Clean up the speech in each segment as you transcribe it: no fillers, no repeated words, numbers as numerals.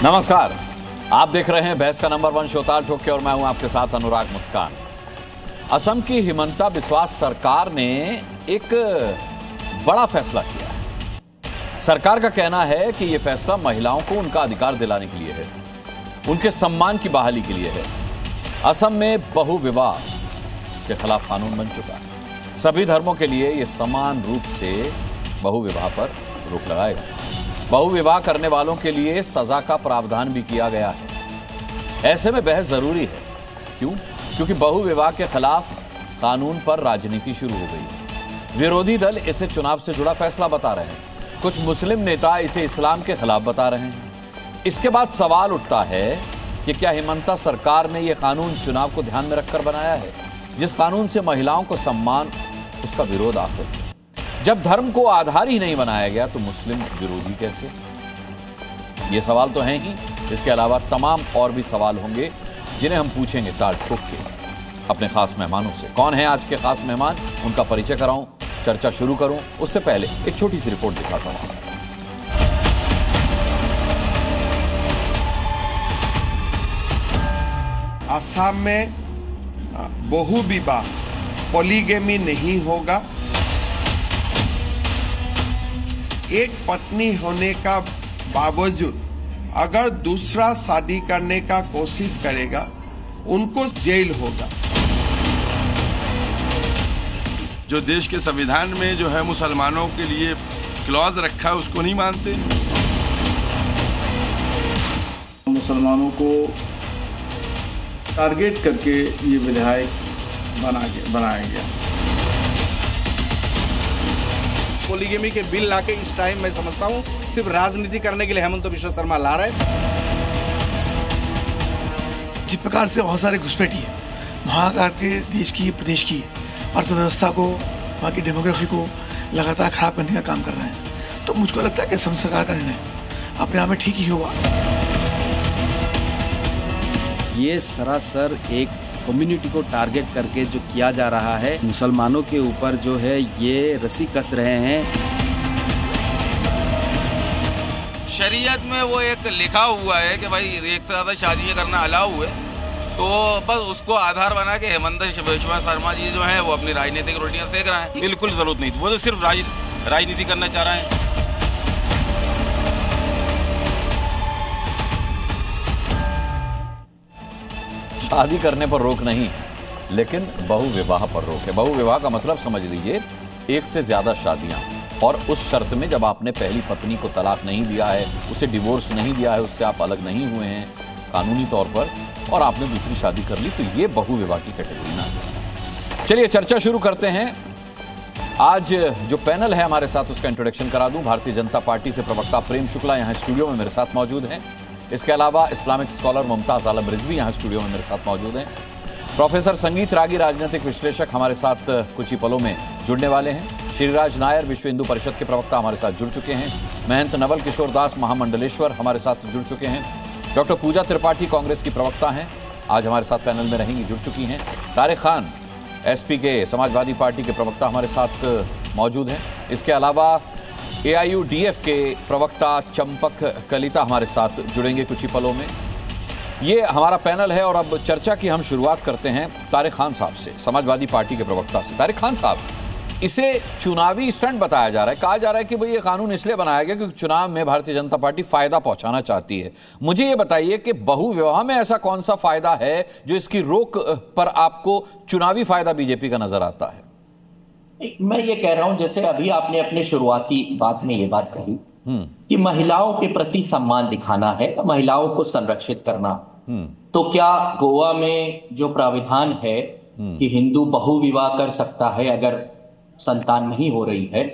नमस्कार, आप देख रहे हैं बहस का नंबर 1 शो ताल ठोक के और मैं हूं आपके साथ अनुराग मुस्कान। असम की हिमंता बिस्वा सरकार ने एक बड़ा फैसला किया है। सरकार का कहना है कि यह फैसला महिलाओं को उनका अधिकार दिलाने के लिए है, उनके सम्मान की बहाली के लिए है। असम में बहु विवाह के खिलाफ कानून बन चुका है। सभी धर्मों के लिए यह समान रूप से बहु विवाह पर रोक लगाएगा। बहु विवाह करने वालों के लिए सजा का प्रावधान भी किया गया है। ऐसे में बहस जरूरी है। क्यों? क्योंकि बहु विवाह के खिलाफ कानून पर राजनीति शुरू हो गई है। विरोधी दल इसे चुनाव से जुड़ा फैसला बता रहे हैं, कुछ मुस्लिम नेता इसे इस्लाम के खिलाफ बता रहे हैं। इसके बाद सवाल उठता है कि क्या हिमंता सरकार ने यह कानून चुनाव को ध्यान में रखकर बनाया है? जिस कानून से महिलाओं को सम्मान, उसका विरोध आखिर जब धर्म को आधार ही नहीं बनाया गया तो मुस्लिम विरोधी कैसे? ये सवाल तो हैं ही। इसके अलावा तमाम और भी सवाल होंगे जिन्हें हम पूछेंगे ताल ठोक के अपने खास मेहमानों से। कौन है आज के खास मेहमान, उनका परिचय कराऊं, चर्चा शुरू करूं, उससे पहले एक छोटी सी रिपोर्ट दिखाता हूं। असम में बहु विवाह पॉलीगेमी नहीं होगा। एक पत्नी होने का बावजूद अगर दूसरा शादी करने का कोशिश करेगा उनको जेल होगा। जो देश के संविधान में जो है मुसलमानों के लिए क्लॉज रखा है उसको नहीं मानते। मुसलमानों को टारगेट करके ये विधायक बनाया गया। पॉलीगेमी के बिल लाके इस टाइम मैं समझता हूँ सिर्फ राजनीति करने के लिए हेमंत बिस्वा शर्मा ला रहे हैं। जिस प्रकार से बहुत सारे घुसपैठी है वहाँ के देश की, प्रदेश की अर्थव्यवस्था को, वहाँ की डेमोग्राफी को लगातार खराब करने का काम कर रहे हैं। तो मुझको लगता है कि असम सरकार का निर्णय अपने आप में ठीक ही होगा। ये सरासर एक कम्युनिटी को टारगेट करके जो किया जा रहा है, मुसलमानों के ऊपर जो है ये रस्सी कस रहे हैं। शरीयत में वो एक लिखा हुआ है कि भाई एक से ज़्यादा शादियाँ करना अलाउ है, तो बस उसको आधार बना के हेमंत बिस्वा शर्मा जी जो है वो अपनी राजनीतिक रोटियाँ सेक रहे हैं। बिल्कुल ज़रूरत नहीं थी, वो तो सिर्फ राजनीति करना चाह रहे हैं। शादी करने पर रोक नहीं, लेकिन बहु विवाह पर रोक है। बहु विवाह का मतलब समझ लीजिए एक से ज्यादा शादियां, और उस शर्त में जब आपने पहली पत्नी को तलाक नहीं दिया है, उसे डिवोर्स नहीं दिया है, उससे आप अलग नहीं हुए हैं कानूनी तौर पर, और आपने दूसरी शादी कर ली, तो ये बहु विवाह की कैटेगरी ना है। चलिए चर्चा शुरू करते हैं। आज जो पैनल है हमारे साथ उसका इंट्रोडक्शन करा दूं। भारतीय जनता पार्टी से प्रवक्ता प्रेम शुक्ला यहाँ स्टूडियो में मेरे साथ मौजूद हैं। इसके अलावा इस्लामिक स्कॉलर मुमताज आलम रिजवी यहाँ स्टूडियो में मेरे साथ मौजूद हैं। प्रोफेसर संगीत रागी राजनीतिक विश्लेषक हमारे साथ कुछ ही पलों में जुड़ने वाले हैं। श्रीराज नायर विश्व हिंदू परिषद के प्रवक्ता हमारे साथ जुड़ चुके हैं। महंत नवल किशोर दास महामंडलेश्वर हमारे साथ जुड़ चुके हैं। डॉक्टर पूजा त्रिपाठी कांग्रेस की प्रवक्ता हैं, आज हमारे साथ पैनल में रहेंगी, जुड़ चुकी हैं। तारिक खान एसपी के समाजवादी पार्टी के प्रवक्ता हमारे साथ मौजूद हैं। इसके अलावा AIUDF के प्रवक्ता चंपक कलिता हमारे साथ जुड़ेंगे कुछ ही पलों में। ये हमारा पैनल है और अब चर्चा की हम शुरुआत करते हैं तारिक खान साहब से, समाजवादी पार्टी के प्रवक्ता से। तारिक खान साहब, इसे चुनावी स्टंट बताया जा रहा है। कहा जा रहा है कि भाई ये कानून इसलिए बनाया गया क्योंकि चुनाव में भारतीय जनता पार्टी फायदा पहुंचाना चाहती है। मुझे ये बताइए कि बहु विवाह में ऐसा कौन सा फायदा है जो इसकी रोक पर आपको चुनावी फायदा बीजेपी का नजर आता है? मैं ये कह रहा हूं, जैसे अभी आपने अपने शुरुआती बात में ये बात कही कि महिलाओं के प्रति सम्मान दिखाना है, महिलाओं को संरक्षित करना, तो क्या गोवा में जो प्राविधान है कि हिंदू बहु विवाह कर सकता है अगर संतान नहीं हो रही है,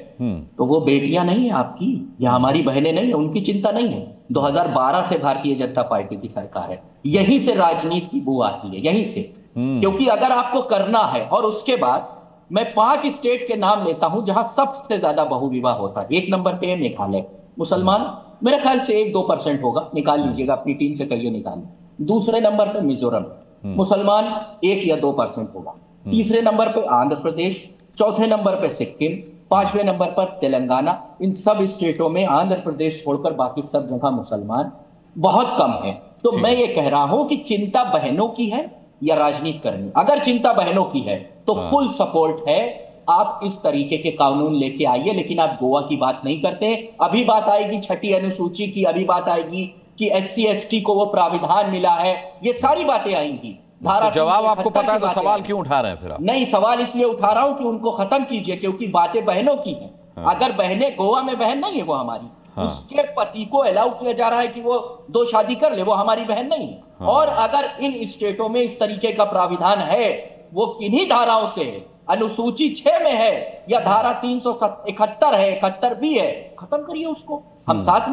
तो वो बेटियां नहीं है आपकी या हमारी बहनें नहीं है, उनकी चिंता नहीं है। 2012 से भारतीय जनता पार्टी की सरकार है, यहीं से राजनीति की बू आती है, यहीं से। क्योंकि अगर आपको करना है, और उसके बाद मैं 5 स्टेट के नाम लेता हूं जहां सबसे ज्यादा बहु विवाह होता है। 1 नंबर पे है मेघालय, मुसलमान मेरे ख्याल से 1-2% होगा, निकाल लीजिएगा, अपनी टीम से कहिए निकाल। दूसरे नंबर पे मिजोरम, मुसलमान 1 या 2% होगा। तीसरे नंबर पे आंध्र प्रदेश, चौथे नंबर पे सिक्किम, 5वें नंबर पर तेलंगाना। इन सब स्टेटों में आंध्र प्रदेश छोड़कर बाकी सब जगह मुसलमान। बहुत कम है। तो मैं ये कह रहा हूं कि चिंता बहनों की है या राजनीति करनी। अगर चिंता बहनों की है तो फुल सपोर्ट है, आप इस तरीके के कानून लेके आइए, लेकिन आप गोवा की बात नहीं करते। अभी बात आएगी छठी अनुसूची की, अभी बात आएगी कि SC ST को वो प्राविधान मिला है, ये सारी बातें आएंगी। धारा तो जवाब आपको पता है तो सवाल क्यों उठा रहे हैं फिर आप? नहीं, सवाल इसलिए उठा रहा हूं कि उनको खत्म कीजिए, क्योंकि बातें बहनों की हैं। अगर बहनें, गोवा में बहन नहीं है वो हमारी, उसके पति को अलाउ किया जा रहा है कि वो 2 शादी कर ले, वो हमारी बहन नहीं है। और अगर इन स्टेटों में इस तरीके का प्राविधान है, वो किन्हीं धाराओं से है, अनुसूची 6 में है या धारा 371 है, 71 भी है, खत्म करिए उसको। हम साथ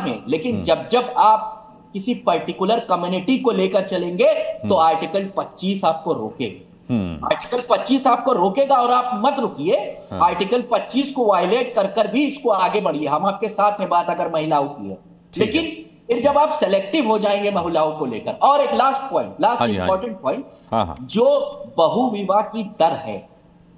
में। लेकिन जब आप किसी पर्टिकुलर कम्युनिटी को लेकर चलेंगे तो आर्टिकल 25 आपको रोकेगा। आर्टिकल 25 आपको रोकेगा और आप मत रुकिए। आर्टिकल 25 को वायलेट कर भी इसको आगे बढ़िए। हम आपके साथ हैं बात अगर महिलाओं की है, लेकिन फिर जब आप सेलेक्टिव हो जाएंगे महिलाओं को लेकर। और एक लास्ट इंपॉर्टेंट पॉइंट, जो बहुविवाह की दर है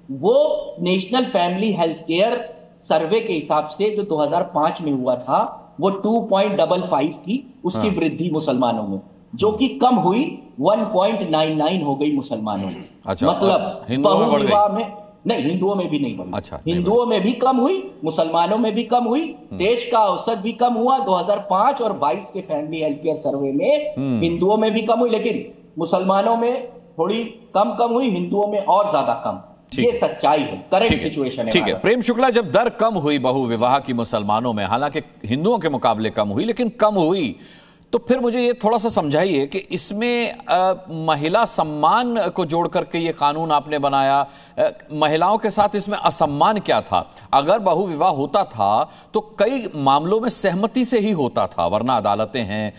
वो नेशनल फैमिली हेल्थ केयर सर्वे के हिसाब से जो 2005 में हुआ था वो 2.55 थी, उसकी वृद्धि मुसलमानों में, जो कि कम हुई 1.99 हो गई मुसलमानों में। अच्छा, मतलब बहुविवाह में नहीं, हिंदुओं में भी नहीं बढ़ी। अच्छा, हिंदुओं में भी कम हुई, मुसलमानों में भी कम हुई। देश का औसत भी कम हुआ 2005 और 22 के फैमिली हेल्थ केयर सर्वे में। हिंदुओं में भी कम हुई, लेकिन मुसलमानों में थोड़ी कम हुई, हिंदुओं में और ज्यादा कम। ये सच्चाई है, करेंट सिचुएशन है। ठीक है प्रेम शुक्ला, जब दर कम हुई बहुविवाह की मुसलमानों में, हालांकि हिंदुओं के मुकाबले कम हुई, लेकिन कम हुई, तो फिर मुझे ये थोड़ा सा समझाइए कि इसमें महिला सम्मान को जोड़ करके ये कानून आपने बनाया, महिलाओं के साथ इसमें असम्मान क्या था? अगर बहुविवाह होता था तो कई मामलों में सहमति से ही होता था, वरना अदालतें हैं,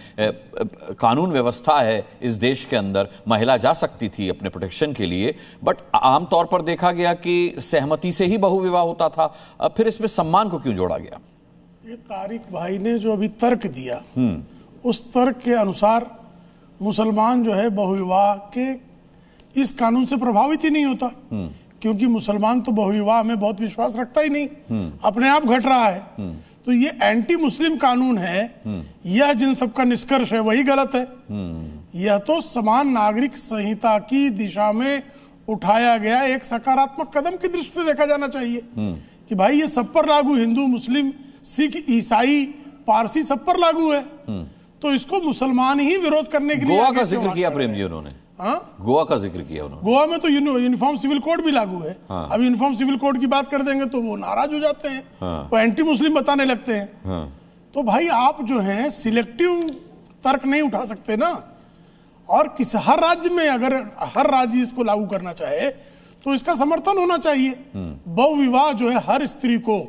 कानून व्यवस्था है इस देश के अंदर, महिला जा सकती थी अपने प्रोटेक्शन के लिए, बट आमतौर पर देखा गया कि सहमति से ही बहुविवाह होता था। फिर इसमें सम्मान को क्यों जोड़ा गया? ये तारिक भाई ने जो अभी तर्क दिया, उस तर्क के अनुसार मुसलमान जो है बहुविवाह के इस कानून से प्रभावित ही नहीं होता, क्योंकि मुसलमान तो बहुविवाह में बहुत विश्वास रखता ही नहीं, अपने आप घट रहा है। तो ये एंटी मुस्लिम कानून है, यह जिन सबका निष्कर्ष है वही गलत है। यह तो समान नागरिक संहिता की दिशा में उठाया गया एक सकारात्मक कदम की दृष्टि से देखा जाना चाहिए कि भाई ये सब पर लागू, हिंदू, मुस्लिम, सिख, ईसाई, पारसी सब पर लागू है। तो इसको मुसलमान ही विरोध करने के लिए गोवा का जिक्र किया प्रेम जी उन्होंने। गोवा का जिक्र किया उन्होंने। गोवा में तो यूनिफॉर्म सिविल कोड भी लागू है। अब यूनिफॉर्म सिविल कोड की बात कर देंगे तो वो नाराज हो जाते हैं, वो एंटी मुस्लिम बताने लगते हैं। तो भाई आप जो है सिलेक्टिव तर्क नहीं उठा सकते ना। और हर राज्य में अगर हर राज्य इसको लागू करना चाहे तो इसका समर्थन होना चाहिए। बहुविवाह जो है हर स्त्री को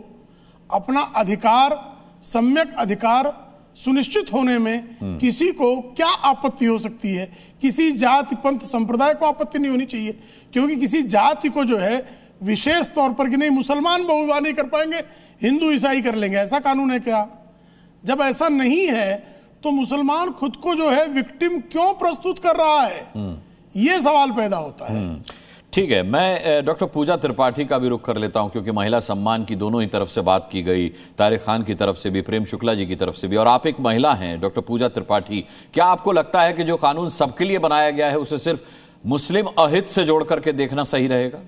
अपना अधिकार, सम्यक अधिकार सुनिश्चित होने में किसी को क्या आपत्ति हो सकती है? किसी जाति, पंथ, संप्रदाय को आपत्ति नहीं होनी चाहिए, क्योंकि किसी जाति को जो है विशेष तौर पर कि नहीं मुसलमान बहुविवाह नहीं कर पाएंगे, हिंदू ईसाई कर लेंगे, ऐसा कानून है क्या? जब ऐसा नहीं है तो मुसलमान खुद को जो है विक्टिम क्यों प्रस्तुत कर रहा है? ये सवाल पैदा होता है। ठीक है, मैं डॉक्टर पूजा त्रिपाठी का भी रुख कर लेता हूं, क्योंकि महिला सम्मान की दोनों ही तरफ से बात की गई, तारिक खान की तरफ से भी, प्रेम शुक्ला जी की तरफ से भी, और आप एक महिला हैं डॉक्टर पूजा त्रिपाठी। क्या आपको लगता है कि जो कानून सबके लिए बनाया गया है उसे सिर्फ मुस्लिम अहित से जोड़ करके देखना सही रहेगा?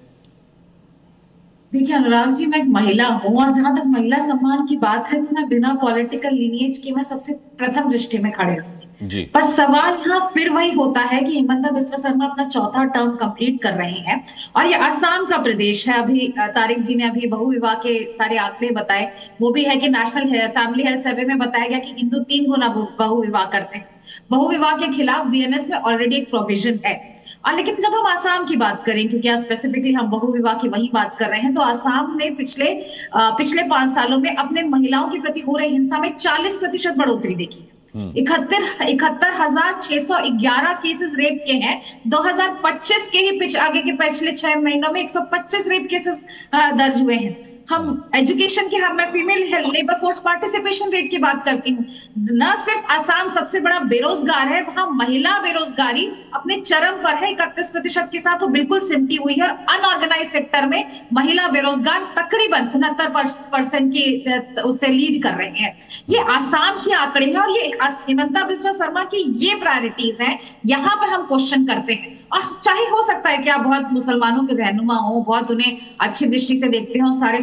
देखिए अनुराग जी, मैं एक महिला हूँ और जहां तक महिला सम्मान की बात है तो मैं बिना पॉलिटिकल लीनिएज के मैं सबसे प्रथम दृष्टि में खड़े रहूंगी। पर सवाल यहाँ फिर वही होता है कि हिमंता बिस्वा शर्मा अपना 4था टर्म कंप्लीट कर रहे हैं और ये असम का प्रदेश है। अभी तारिक जी ने अभी बहुविवाह के सारे आंकड़े बताए, वो भी है कि नेशनल फैमिली हेल्थ सर्वे में बताया गया कि हिंदू 3 गुना बहुविवाह करते हैं। बहुविवाह के खिलाफ BNS में ऑलरेडी एक प्रोविजन है। और लेकिन जब हम आसाम की बात करें, क्योंकि स्पेसिफिकली हम बहुविवाह की वही बात कर रहे हैं, तो आसाम ने पिछले 5 सालों में अपने महिलाओं के प्रति हो रही हिंसा में 40% बढ़ोतरी देखी। 71,611 केसेस रेप के हैं। 2025 के ही आगे के पिछले 6 महीनों में 125 रेप केसेस दर्ज हुए हैं। हम एजुकेशन की, मैं female labour force participation rate की बात करती हूँ। न सिर्फ असम सबसे बड़ा बेरोजगार है, वहां महिला बेरोजगारी अपने चरम पर है, 31% के साथ वो बिल्कुल सिमटी हुई है। और अनऑर्गेनाइज सेक्टर में महिला बेरोजगार तकरीबन 69% की उससे लीड कर रहे हैं। ये आसाम के आंकड़े हैं और ये हिमंता बिस्वा शर्मा की ये प्रायोरिटीज हैं। यहाँ पे हम क्वेश्चन करते हैं, और चाहे हो सकता है कि आप बहुत मुसलमानों के रहनुमा हो, बहुत उन्हें अच्छी दृष्टि से देखते हो, सारे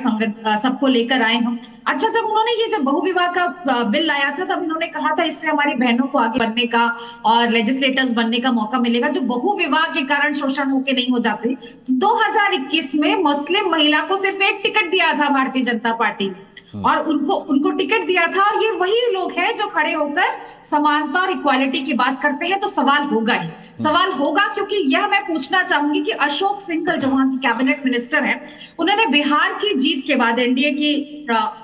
सबको लेकर आए हम। अच्छा, जब उन्होंने ये जब बहुविवाह का बिल लाया था, तब इन्होंने कहा था इससे हमारी बहनों को आगे बढ़ने का और लेजिस्लेटर्स बनने का मौका मिलेगा, जो बहुविवाह के कारण शोषण होके नहीं हो जाते। 2021 में मुस्लिम महिला को सिर्फ एक टिकट दिया था भारतीय जनता पार्टी ने, और उनको टिकट दिया था। और ये वही लोग हैं जो खड़े होकर समानता और इक्वालिटी की बात करते हैं। तो सवाल होगा ही, सवाल होगा, क्योंकि यह मैं पूछना चाहूंगी कि अशोक सिंघल जो वहां की कैबिनेट मिनिस्टर हैं, उन्होंने बिहार की जीत के बाद, एनडीए की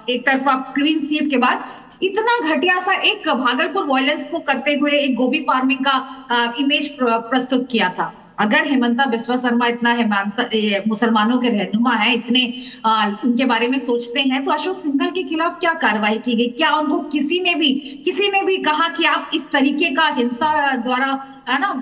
एक तरफा क्लीन स्वीप के बाद, इतना घटिया सा एक भागलपुर वायलेंस को करते हुए एक गोभी फार्मिंग का इमेज प्रस्तुत किया था। अगर हिमंता बिस्वा शर्मा इतना मुसलमानों के रहनुमा है, इतने उनके बारे में सोचते हैं, तो अशोक सिंघल के खिलाफ क्या कार्रवाई की गई? क्या उनको किसी ने भी कहा कि आप इस तरीके का हिंसा द्वारा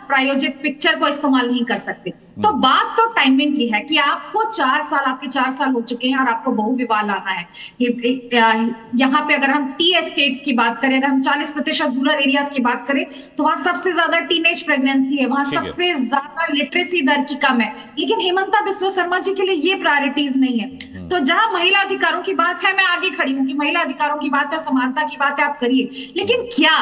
प्रायोजित पिक्चर को इस्तेमाल नहीं कर सकते? तो बात तो टाइमिंग की है कि आपको 4 साल, आपके 4 साल हो चुके हैं और आपको बहुविवाह लाना है। यहाँ पे अगर हम टी एस्टेट्स की बात करें, अगर हम 40% रूरल एरियाज की बात करें, तो वहां सबसे ज्यादा टीनेज प्रेगनेंसी है, वहां सबसे ज्यादा लिटरेसी दर की कम है। लेकिन हिमंता बिस्वा शर्मा जी के लिए ये प्रायोरिटीज नहीं है। तो जहां महिला अधिकारों की बात है, मैं आगे खड़ी हूँ कि महिला अधिकारों की बात है, समानता की बात है, आप करिए। लेकिन क्या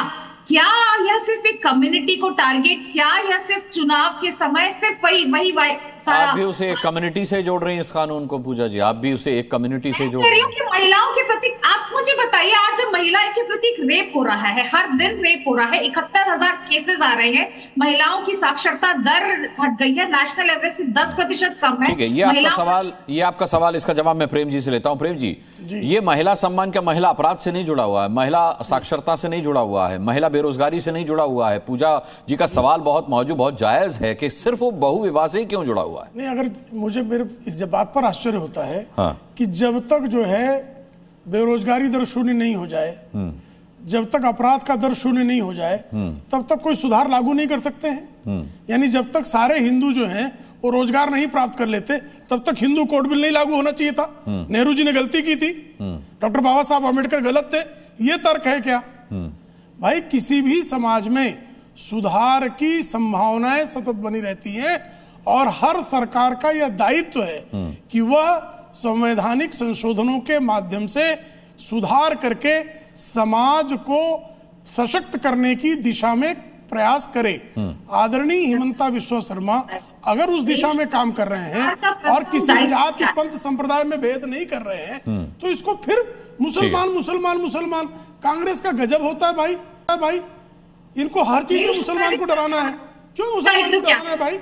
यह सिर्फ एक कम्युनिटी को टारगेट, क्या यह सिर्फ चुनाव के समय सिर्फ वही सारा? आप भी उसे एक कम्युनिटी से जोड़ रहे हैं इस कानून को, पूजा जी, आप भी उसे एक कम्युनिटी से जोड़ रही हैं कि महिलाओं के प्रति। आप मुझे बताइए, आज जब महिला के प्रति रेप हो रहा है, हर दिन रेप हो रहा है, 71,000 केसेस आ रहे हैं, महिलाओं की साक्षरता दर घट गई है, नेशनल एवरेज से 10% कम है। ठीक है, ये आपका सवाल, इसका जवाब मैं प्रेम जी से लेता हूं। प्रेम जी, ये महिला सम्मान का महिला अपराध से नहीं जुड़ा हुआ है, महिला साक्षरता से नहीं जुड़ा हुआ है, महिला बेरोजगारी से नहीं जुड़ा हुआ है। पूजा जी का सवाल बहुत जायज है कि सिर्फ वो बहुविवाह से ही क्यों जुड़ा हुआ है? नहीं, अगर मेरे इस बात पर आश्चर्य होता है कि जब तक जो है बेरोजगारी दर शून्य नहीं हो जाए, जब तक अपराध का दर शून्य नहीं हो जाए, तब तक कोई सुधार लागू नहीं कर सकते हैं। यानी जब तक सारे हिंदू जो हैं वो रोजगार नहीं प्राप्त कर लेते, तब तक हिंदू कोड बिल नहीं लागू होना चाहिए था। नेहरू जी ने गलती की थी, डॉक्टर बाबा साहब आम्बेडकर गलत थे, ये तर्क है क्या? भाई, किसी भी समाज में सुधार की संभावनाएं सतत बनी रहती हैं, और हर सरकार का यह दायित्व है कि वह संवैधानिक संशोधनों के माध्यम से सुधार करके समाज को सशक्त करने की दिशा में प्रयास करे। आदरणीय हिमंता बिस्वा शर्मा अगर उस दिशा में काम कर रहे हैं और किसी जाति पंथ संप्रदाय में भेद नहीं कर रहे हैं, तो इसको फिर मुसलमान कांग्रेस का गजब होता है भाई। इनको हर चीज में मुसलमान को डराना है। क्यों मुसलमान को डराना है भाई?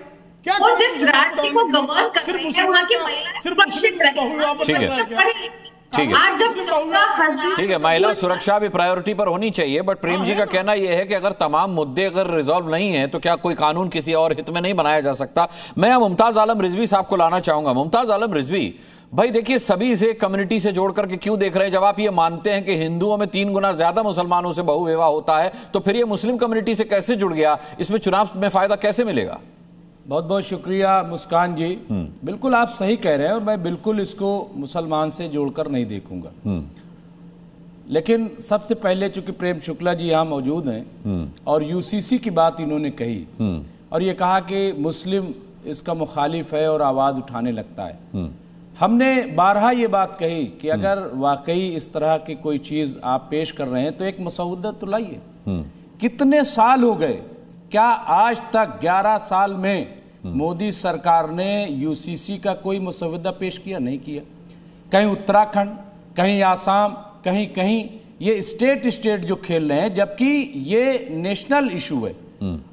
क्या वो जिस राज्य को गवर्न कर रहे हैं, वहां की महिलाएं सुरक्षित रहें। ठीक है, महिला सुरक्षा भी प्रायोरिटी पर होनी चाहिए। बट प्रेम जी का कहना यह है कि अगर तमाम मुद्दे अगर रिजॉल्व नहीं है, तो क्या कोई कानून किसी और हित में नहीं बनाया जा सकता? मैं मुमताज आलम रिजवी साहब को लाना चाहूंगा। मुमताज आलम रिजवी भाई, देखिए, सभी इसे कम्युनिटी से जोड़ करके क्यों देख रहे हैं? जब आप ये मानते हैं कि हिंदुओं में 3 गुना ज्यादा मुसलमानों से बहुविवाह होता है, तो फिर ये मुस्लिम कम्युनिटी से कैसे जुड़ गया? इसमें चुनाव में फायदा कैसे मिलेगा? बहुत बहुत शुक्रिया मुस्कान जी। बिल्कुल आप सही कह रहे हैं, और मैं बिल्कुल इसको मुसलमान से जोड़कर नहीं देखूंगा। लेकिन सबसे पहले चूंकि प्रेम शुक्ला जी यहाँ मौजूद हैं और यूसीसी की बात इन्होंने कही, और ये कहा कि मुस्लिम इसका मुखालिफ है और आवाज उठाने लगता है। हमने बारहा ये बात कही कि अगर वाकई इस तरह की कोई चीज आप पेश कर रहे हैं, तो एक मसौदा तो लाइए। कितने साल हो गए, क्या आज तक 11 साल में मोदी सरकार ने यूसीसी का कोई मसौदा पेश किया? नहीं किया। कहीं उत्तराखंड, कहीं आसाम, कहीं ये स्टेट जो खेल रहे हैं, जबकि ये नेशनल इशू है।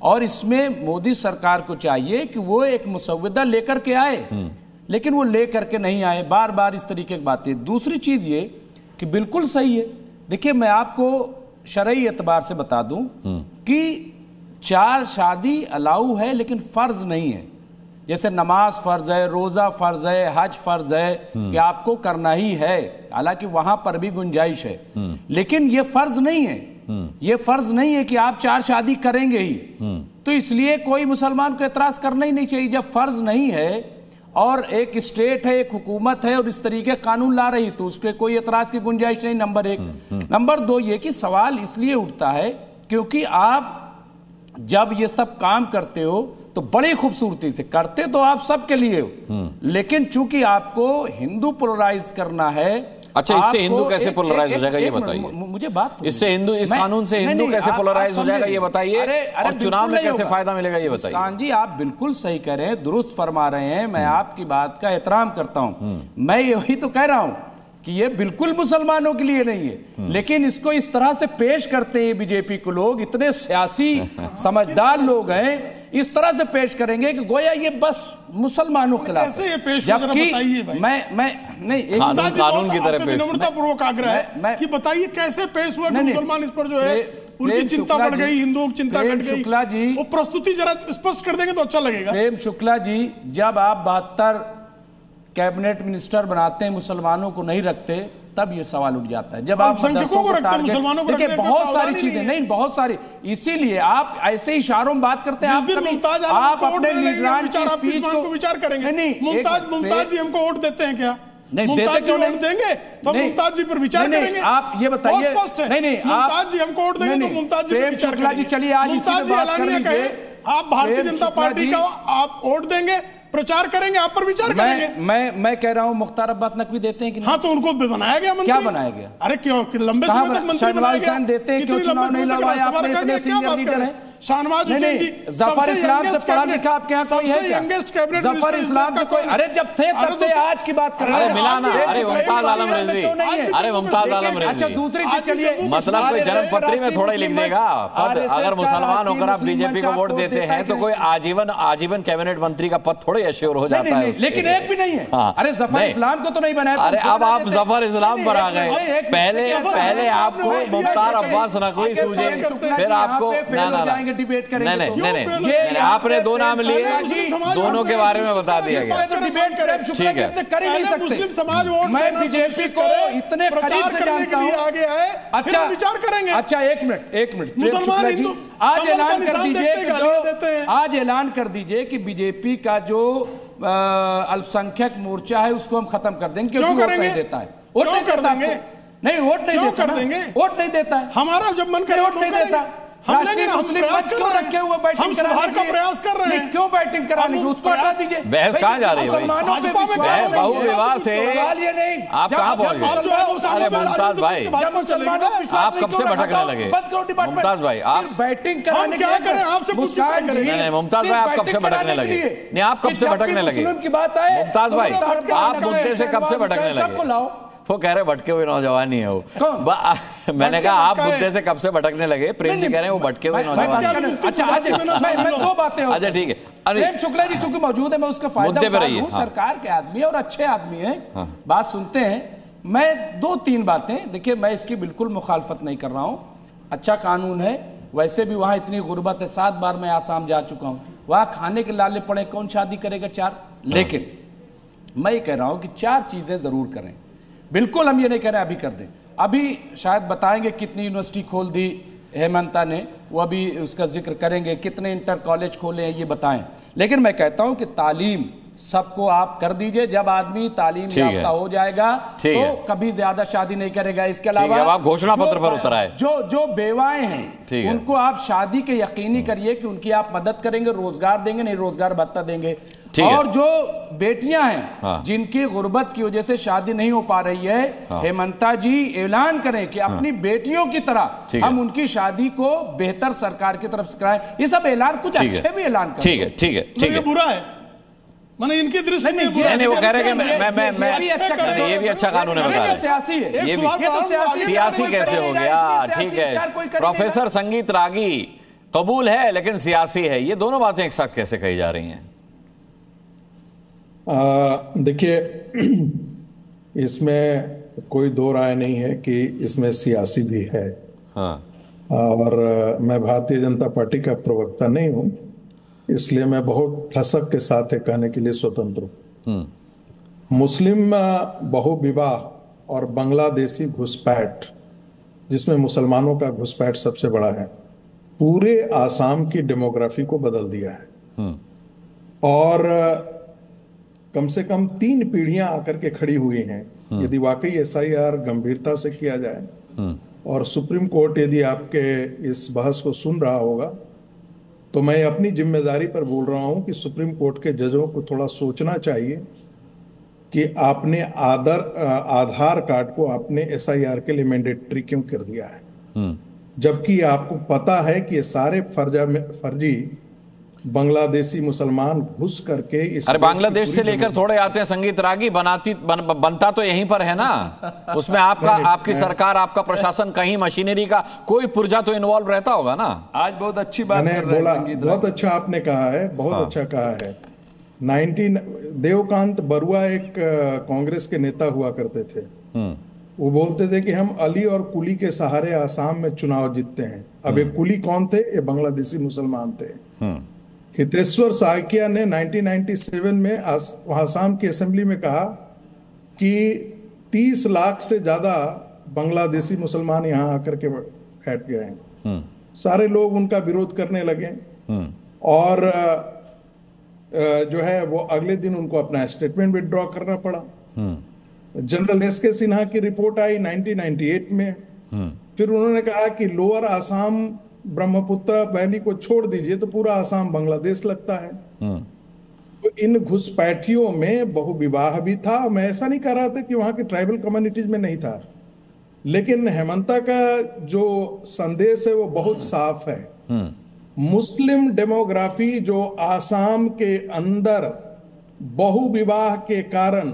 और इसमें मोदी सरकार को चाहिए कि वो एक मसौदा लेकर के आए, लेकिन वो लेकर के नहीं आए। बार बार इस तरीके की बातें। दूसरी चीज ये कि बिल्कुल सही है, देखिए मैं आपको शरई एतबार से बता दूं कि 4 शादी अलाउ है, लेकिन फर्ज नहीं है। जैसे नमाज फर्ज है, रोजा फर्ज है, हज फर्ज है कि आपको करना ही है, हालांकि वहां पर भी गुंजाइश है, लेकिन ये फर्ज नहीं है। ये फर्ज नहीं है कि आप 4 शादी करेंगे ही, तो इसलिए कोई मुसलमान को एतराज करना ही नहीं चाहिए। जब फर्ज नहीं है और एक स्टेट है, एक हुकूमत है और इस तरीके कानून ला रही, तो उसके कोई एतराज की गुंजाइश नहीं, नंबर 1। नंबर 2 ये कि सवाल इसलिए उठता है क्योंकि आप जब ये सब काम करते हो तो बड़ी खूबसूरती से करते तो आप सबके लिए हो, लेकिन चूंकि आपको हिंदू पोलराइज करना है। अच्छा, इससे हिंदू कैसे पोलराइज हो जाएगा ये बताइए मुझे बात। इससे हिंदू, इस कानून से हिंदू कैसे पोलराइज हो जाएगा ये बताइए, और चुनाव में कैसे फायदा मिलेगा ये बताइए। मुस्कान जी आप बिल्कुल सही कह रहे हैं, दुरुस्त फरमा रहे हैं, मैं आपकी बात का एहतराम करता हूं। मैं यही तो कह रहा हूं कि ये बिल्कुल मुसलमानों के लिए नहीं है, लेकिन इसको इस तरह से पेश करते हैं बीजेपी को लोग, इतने सियासी समझदार लोग हैं, इस तरह से पेश करेंगे कि गोया ये बस मुसलमानों के खिलाफ है। जबकि मैं नहीं कानून की तरफ विनम्रतापूर्वक आग्रह है कि बताइए कैसे पेश हुआ कि मुसलमान इस पर जो है उनकी चिंता बढ़ गई, हिंदुओं की चिंता घट गई। शुक्ला जी वो प्रस्तुति जरा स्पष्ट कर देंगे तो अच्छा लगेगा। प्रेम शुक्ला जी, जब आप 72 कैबिनेट मिनिस्टर बनाते हैं, मुसलमानों को नहीं रखते, तब ये सवाल उठ जाता है। जब आप संख्यकों को रखते हैं, मुसलमानों को देखिए रखते हैं, बहुत सारी चीजें नहीं, बहुत सारी, इसीलिए आप ऐसे इशारों में बात करते हैं। आप अपने लीडरान की स्पीच को विचार करेंगे। नहीं, मुमताज जी हमको वोट देते हैं क्या? नहीं, मुमताज जी वोट देंगे तो हम मुमताज जी पर विचार करेंगे। आप ये बताइए। नहीं, मुमताज जी हमको वोट देंगे तो मुमताज जी पर विचार करेंगे। चलिए आज इसी पे बात कर लीजिए। आप भारतीय जनता पार्टी का आप वोट देंगे, प्रचार करेंगे, आप पर विचार करेंगे। मैं कह रहा हूं मुख्तार अब्बास नकवी देते हैं कि नहीं? हाँ, तो उनको बनाया गया मंत्री। क्या बनाया गया? अरे क्यों लंबे समय तक मंत्री बनाया गया? देते हैं, क्यों चुनाव नहीं लड़वाया? आपने इतने सीनियर लीडर हैं। शाहनवाज हुसैन जी, जफर इस्लाम से पढ़ा लिखा आपके यहाँ कोई है क्या? जफर इस्लाम से कोई, अरे जब थे तब थे, आज की बात कर रहे हैं। अरे मिलाना, अरे मुमताज आलम रिजवी, अरे मुमताज आलम रिजवी। अच्छा दूसरी चीज चलिए, मतलब कोई जन्मपत्री में थोड़ा ही लिख देगा पद, अगर मुसलमान होकर आप बीजेपी को वोट देते हैं तो कोई आजीवन कैबिनेट मंत्री का पद थोड़ा एश्योर हो जाता है। लेकिन एक भी नहीं है। अरे जफर इस्लाम को तो नहीं बनाया। अरे अब आप जफर इस्लाम पर आ गए। पहले आपको मुख्तार अब्बास नकवी सूझे, फिर आपको डिबेट करेंगे। नहीं, आपने 2 नाम लिए, दोनों के बारे में बता दिया गया। डिबेट करें, ठीक है, कर ही नहीं सकते। मुस्लिम समाज वोट मैं बीजेपी को इतने करीब से जानता हूं, आगे आए, अच्छा विचार करेंगे। अच्छा एक मिनट मुसलमान हिंदू आज ऐलान कर दीजिए कि जो आज ऐलान कर दीजिए कि बीजेपी का जो अल्पसंख्यक मोर्चा है उसको हम खत्म कर देंगे, क्योंकि वोट नहीं देता है। वोट नहीं कर देंगे, नहीं वोट नहीं देता, कर देंगे, वोट नहीं देता है। हमारा जब मन करे वोट नहीं देता। राष्ट्रीय मुस्लिम मंच क्यों रखे हुए बैटिंग कराने का प्रयास कर रहे हैं? क्यों बैटिंग कराने की? उसको हटा दीजिए। बहस कहाँ जा रही है? बहु विवाह से ये नहीं, आप कहाँ पहुंच गए? अरे मुमताज भाई, आप कब से भटकने लगे? मुमताज भाई, आप बैटिंग कराने क्या करें? आपसे मुस्कान नहीं, मुमताज भाई आप कब से भटकने लगे? नहीं, आप कब से भटकने लगे? की बात है मुमताज भाई, आप मुद्दे से कब से भटकने लगे? वो कह रहे भटके हुए नौजवान ही है वो। मैंने कहा आप मुद्दे से कब से भटकने लगे? प्रेम जी कह रहे हैं वो भटके हुए नौजवान। अच्छा मैं 2 बातें। अच्छा ठीक है, प्रेम शुक्ला जी चूंकि मौजूद है, मैं उसका फायदा उठा रही हूं। सरकार के आदमी और अच्छे आदमी हैं, बात सुनते हैं। मैं 2-3 बातें, देखिए मैं इसकी बिल्कुल मुखालफत नहीं कर रहा हूं, अच्छा कानून है। वैसे भी वहां इतनी गुर्बत है, 7 बार मैं आसाम जा चुका हूं, वहां खाने के लाले पड़े, कौन शादी करेगा 4? लेकिन मैं ये कह रहा हूं कि 4 चीजें जरूर करें। बिल्कुल हम ये नहीं कह रहे अभी कर दें, अभी शायद बताएंगे कितनी यूनिवर्सिटी खोल दी हेमंता ने, वो अभी उसका जिक्र करेंगे, कितने इंटर कॉलेज खोले हैं ये बताएं। लेकिन मैं कहता हूं कि तालीम सबको आप कर दीजिए। जब आदमी तालीम याफ्ता हो जाएगा तो कभी ज्यादा शादी नहीं करेगा। इसके अलावा आप घोषणा पत्र पर उतर आए, जो बेवाएं हैं उनको आप शादी के यकीनी करिए कि उनकी आप मदद करेंगे, रोजगार देंगे, नहीं रोजगार भत्ता देंगे। और जो बेटियां हैं जिनकी गुर्बत की वजह से शादी नहीं हो पा रही है, हेमंता जी ऐलान करें कि अपनी बेटियों की तरह हम उनकी शादी को बेहतर सरकार की तरफ से कराएं। ये सब ऐलान, कुछ अच्छे भी ऐलान करें। ठीक है, बुरा है मैंने इनकी दृष्टि में नहीं, वो कह रहे हैं मैं ये भी अच्छा कानून है, बता रहे सियासी है, ये भी सियासी कैसे हो गया? ठीक है, प्रोफेसर संगीत रागी कबूल है लेकिन सियासी है, ये दोनों बातें एक साथ कैसे कही जा रही हैं? देखिए, इसमें कोई 2 राय नहीं है कि इसमें सियासी भी है। और मैं भारतीय जनता पार्टी का प्रवक्ता नहीं हूं, इसलिए मैं बहुत ठसक के साथ कहने के लिए स्वतंत्र हूँ। मुस्लिम बहुविवाह और बांग्लादेशी घुसपैठ, जिसमें मुसलमानों का घुसपैठ सबसे बड़ा है, पूरे आसाम की डेमोग्राफी को बदल दिया है। और कम से कम 3 पीढ़ियां आकर के खड़ी हुई हैं। यदि वाकई SIR गंभीरता से किया जाए और सुप्रीम कोर्ट यदि आपके इस बहस को सुन रहा होगा, तो मैं अपनी जिम्मेदारी पर बोल रहा हूं कि सुप्रीम कोर्ट के जजों को थोड़ा सोचना चाहिए कि आपने आधार कार्ड को आपने SIR के लिए मैंडेटरी क्यों कर दिया है, जबकि आपको पता है कि ये सारे फर्जी बांग्लादेशी मुसलमान घुस करके इस अरे बांग्लादेश से लेकर थोड़े आते हैं संगीत रागी, बनता तो यहीं पर है ना। उसमें आपकी सरकार, आपका प्रशासन, कहीं मशीनरी का कोई पुर्जा तो इन्वॉल्व रहता होगा ना। आज बहुत अच्छी बात कर रहे हैं संगीत, बहुत अच्छा आपने कहा है, बहुत अच्छा कहा है। देवकांत बरुआ एक कांग्रेस के नेता हुआ करते थे। वो बोलते थे कि हम अली और कुली के सहारे आसाम में चुनाव जीतते हैं। अब ये कुली कौन थे? ये बांग्लादेशी मुसलमान थे। हितेश्वर साइकिया ने 1997 में आसाम की असेंबली में कहा कि 30 लाख से ज्यादा बांग्लादेशी मुसलमान यहाँ आकर के बैठ गए हैं। सारे लोग उनका विरोध करने लगे और जो है वो अगले दिन उनको अपना स्टेटमेंट विथड्रॉ करना पड़ा। जनरल SK सिन्हा की रिपोर्ट आई 1998 में। फिर उन्होंने कहा कि लोअर आसाम ब्रह्मपुत्र वैली को छोड़ दीजिए तो पूरा आसाम बांग्लादेश लगता है। तो इन घुसपैठियों में बहुविवाह भी था। मैं ऐसा नहीं कह रहा था कि वहां की ट्राइबल कम्युनिटीज में नहीं था, लेकिन हेमंता का जो संदेश है वो बहुत साफ है। मुस्लिम डेमोग्राफी जो आसाम के अंदर बहुविवाह के कारण